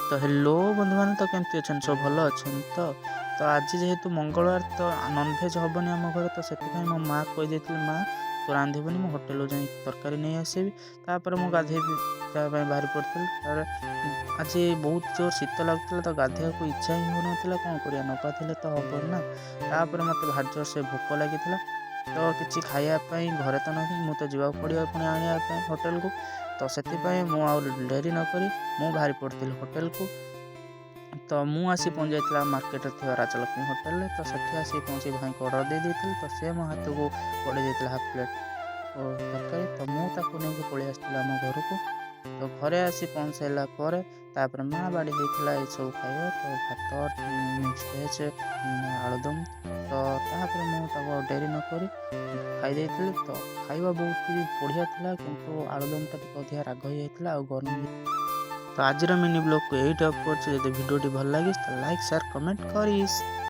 तो हेलो बंधु मैंने तो केमती अच्छा सब भल अच्छा तो तो आज जेहेतु मंगलवार तो नॉनभेज हेनी आम घर तो से मो माँ कही माँ तो रांधबनी मुझे होटेल जा तरकारी नहीं आसबि तापर मुझे गाधेबी बाहरी पड़ी आज बहुत जोर शीत लगुला तो गाधे को इच्छा ही हो ना कौन कर न गाधे तो हम ना तापर मत भारी जोर से भोक लगी तो किसी खायापाई घरे तो नहीं मुझे जावाक पड़ा पुणी आने होटेल को तो से डेरी नक मु बाहरी पड़ी होटेल को तो मु आसी पहुँच जाता मार्केट थी राजलक्ष्मी होटेल तो सेठी आसी पहुँची भाई को ऑर्डर दे देती तो सी मो हाथ को पड़े जाता हाफ प्लेट और तरकारी तो मुझे नहीं पलि आसला आम घर को तो घरे आसी पहुँच सारा पर माँ बाड़ी देता ये सब खाଇବା तो भात मिक्स भेज आलुदम तो मुझे डेरी नक खाई तो खाଇବା बहुत ही बढ़िया था किंतु आलुदम टा अधिक राग हो जाता और गरम भी तो आज मिनी ब्लॉग को यही अप कर भिडियो भल लगे तो लाइक शेयर कमेंट करिस।